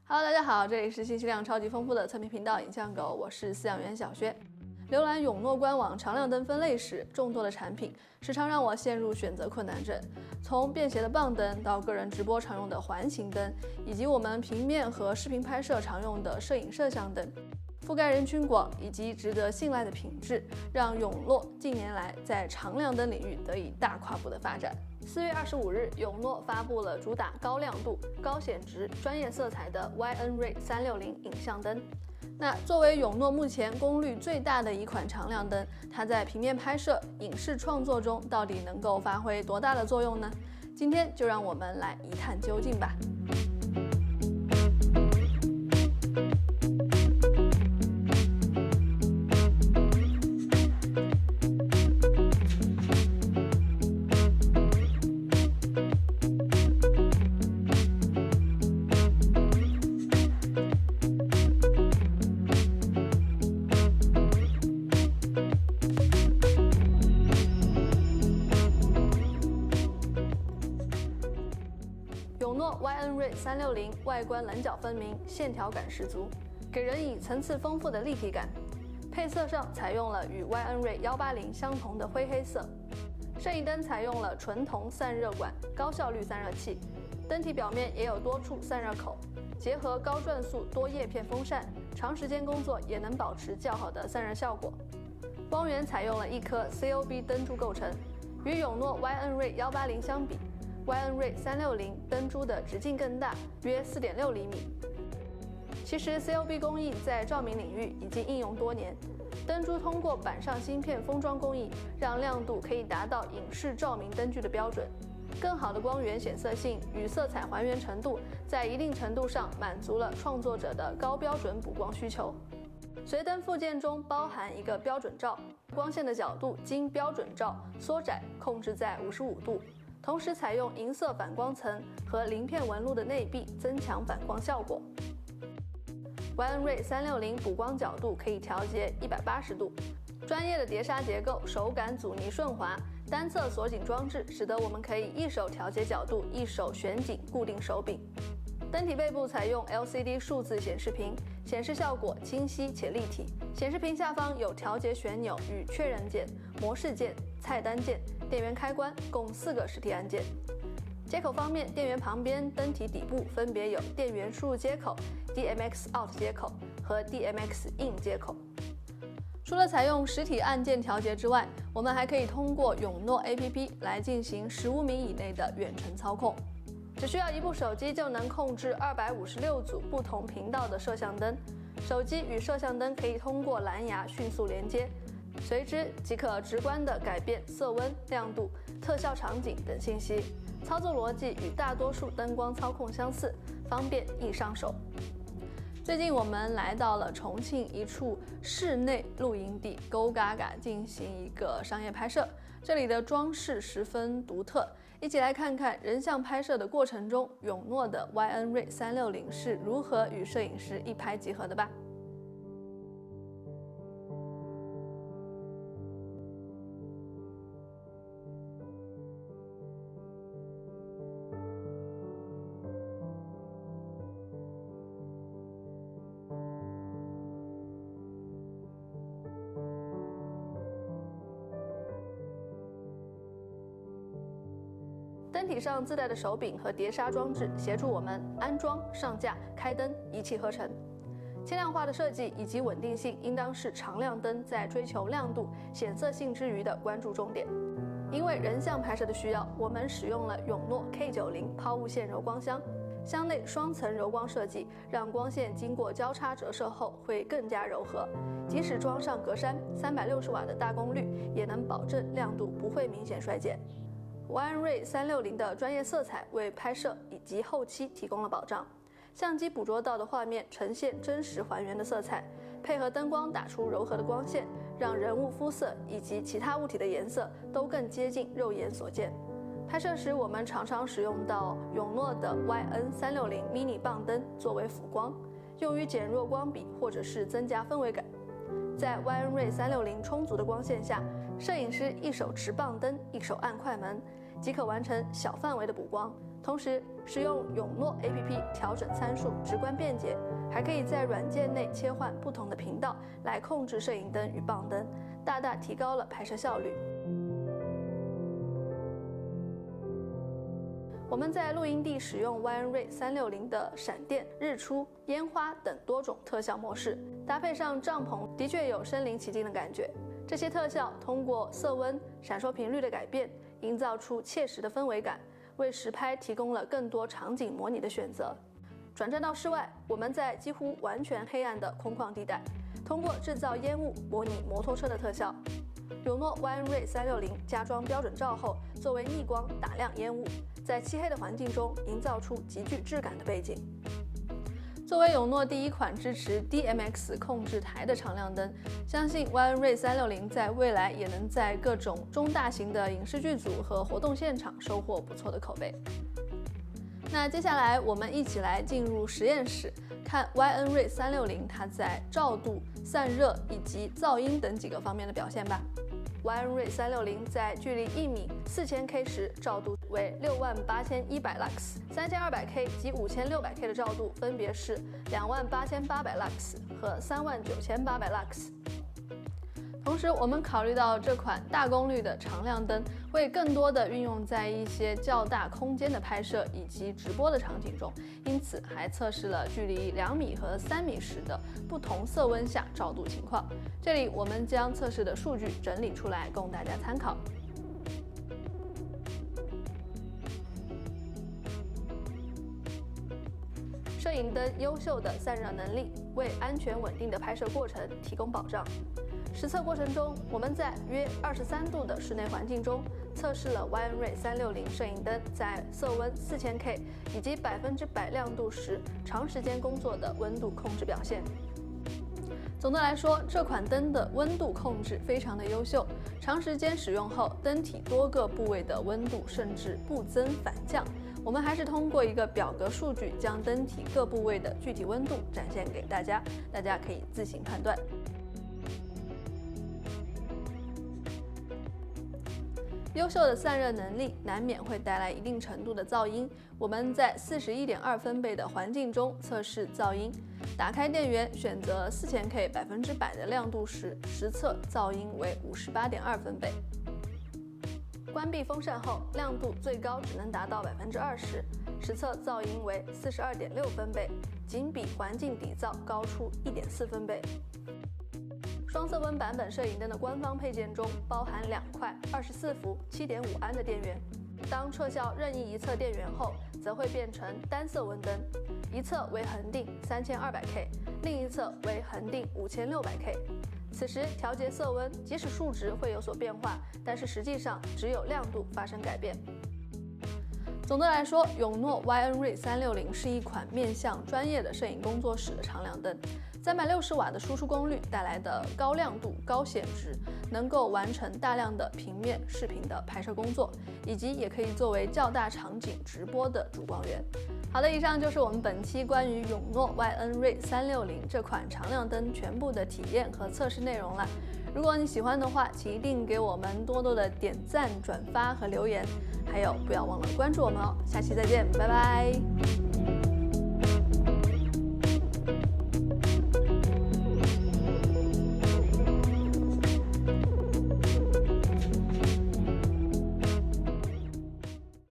Hello， 大家好，这里是信息量超级丰富的测评频道影像狗，我是饲养员小薛。浏览永诺官网常亮灯分类时，众多的产品时常让我陷入选择困难症。从便携的棒灯到个人直播常用的环形灯，以及我们平面和视频拍摄常用的摄影摄像灯，覆盖人群广以及值得信赖的品质，让永诺近年来在常亮灯领域得以大跨步的发展。4月25日，永诺发布了主打高亮度、高显值、专业色彩的 YN-Ray 360影像灯。那作为永诺目前功率最大的一款常亮灯，它在平面拍摄、影视创作中到底能够发挥多大的作用呢？今天就让我们来一探究竟吧。永诺 YN-Ray 360外观棱角分明，线条感十足，给人以层次丰富的立体感。配色上采用了与 YN-Ray 180相同的灰黑色。摄影灯采用了纯铜散热管高效率散热器，灯体表面也有多处散热口，结合高转速多叶片风扇，长时间工作也能保持较好的散热效果。光源采用了一颗 COB 灯珠构成，与永诺 YN-Ray 180相比，YN-Ray 360灯珠的直径更大，约 4.6厘米。其实 COB 工艺在照明领域已经应用多年，灯珠通过板上芯片封装工艺，让亮度可以达到影视照明灯具的标准。更好的光源显色性与色彩还原程度，在一定程度上满足了创作者的高标准补光需求。随灯附件中包含一个标准罩，光线的角度经标准罩缩窄控制在55度。同时采用银色反光层和鳞片纹路的内壁，增强反光效果。YN-Ray 360补光角度可以调节180度，专业的碟刹结构，手感阻尼顺滑，单侧锁紧装置，使得我们可以一手调节角度，一手旋紧固定手柄。灯体背部采用 LCD 数字显示屏，显示效果清晰且立体。显示屏下方有调节旋钮与确认键、模式键、菜单键、电源开关，共4个实体按键。接口方面，电源旁边灯体底部分别有电源输入接口、DMX Out 接口和 DMX In 接口。除了采用实体按键调节之外，我们还可以通过永诺 APP 来进行15米以内的远程操控。只需要一部手机就能控制256组不同频道的摄像灯，手机与摄像灯可以通过蓝牙迅速连接，随之即可直观地改变色温、亮度、特效场景等信息。操作逻辑与大多数灯光操控相似，方便易上手。最近我们来到了重庆一处室内露营地沟嘎嘎进行一个商业拍摄，这里的装饰十分独特，一起来看看人像拍摄的过程中，永诺的 YN-Ray 360是如何与摄影师一拍即合的吧。灯体上自带的手柄和碟刹装置协助我们安装、上架、开灯一气呵成。轻量化的设计以及稳定性应当是常亮灯在追求亮度、显色性之余的关注重点。因为人像拍摄的需要，我们使用了永诺 K90抛物线柔光箱，箱内双层柔光设计，让光线经过交叉折射后会更加柔和。即使装上格栅，360瓦的大功率也能保证亮度不会明显衰减。YN-Ray 360的专业色彩为拍摄以及后期提供了保障，相机捕捉到的画面呈现真实还原的色彩，配合灯光打出柔和的光线，让人物肤色以及其他物体的颜色都更接近肉眼所见。拍摄时我们常常使用到永诺的 YN360 mini 棒灯作为辅光，用于减弱光比或者是增加氛围感。在 YN-Ray 360充足的光线下，摄影师一手持棒灯，一手按快门，即可完成小范围的补光。同时，使用永诺 APP 调整参数直观便捷，还可以在软件内切换不同的频道来控制摄影灯与棒灯，大大提高了拍摄效率。我们在录音地使用 YN-RAY 360的闪电、日出、烟花等多种特效模式，搭配上帐篷，的确有身临其境的感觉。这些特效通过色温、闪烁频率的改变，营造出切实的氛围感，为实拍提供了更多场景模拟的选择。转战到室外，我们在几乎完全黑暗的空旷地带，通过制造烟雾模拟摩托车的特效。永诺 YN-RAY 360加装标准罩后，作为逆光打亮烟雾，在漆黑的环境中营造出极具质感的背景。作为永诺第一款支持 DMX 控制台的长亮灯，相信 YN-RAY 360在未来也能在各种中大型的影视剧组和活动现场收获不错的口碑。那接下来我们一起来进入实验室，看 YN-RAY 360它在照度、散热以及噪音等几个方面的表现吧。YN-RAY 360在距离1米4000K 时，照度为68100 lux，3200K 及5600K 的照度分别是28800 lux 和39800 lux。同时，我们考虑到这款大功率的长亮灯会更多的运用在一些较大空间的拍摄以及直播的场景中，因此还测试了距离2米和3米时的不同色温下照度情况。这里我们将测试的数据整理出来供大家参考。摄影灯优秀的散热能力为安全稳定的拍摄过程提供保障。实测过程中，我们在约23度的室内环境中测试了 YN-RAY 360摄影灯在色温4000K 以及100%亮度时长时间工作的温度控制表现。总的来说，这款灯的温度控制非常的优秀，长时间使用后，灯体多个部位的温度甚至不增反降。我们还是通过一个表格数据将灯体各部位的具体温度展现给大家，大家可以自行判断。优秀的散热能力难免会带来一定程度的噪音。我们在41.2分贝的环境中测试噪音，打开电源，选择4000K 100%的亮度时，实测噪音为58.2分贝。关闭风扇后，亮度最高只能达到20%，实测噪音为42.6分贝，仅比环境底噪高出1.4分贝。双色温版本摄影灯的官方配件中包含2块24伏7.5安的电源，当撤销任意一侧电源后，则会变成单色温灯，一侧为恒定3200K， 另一侧为恒定5600K。此时调节色温，即使数值会有所变化，但是实际上只有亮度发生改变。总的来说，永诺 YN-RAY 360是一款面向专业的摄影工作室的长亮灯。360瓦的输出功率带来的高亮度、高显值，能够完成大量的平面、视频的拍摄工作，以及也可以作为较大场景直播的主光源。好的，以上就是我们本期关于永诺 YN-RAY 360这款长亮灯全部的体验和测试内容了。如果你喜欢的话，请一定给我们多多的点赞、转发和留言，还有不要忘了关注我们哦。下期再见，拜拜。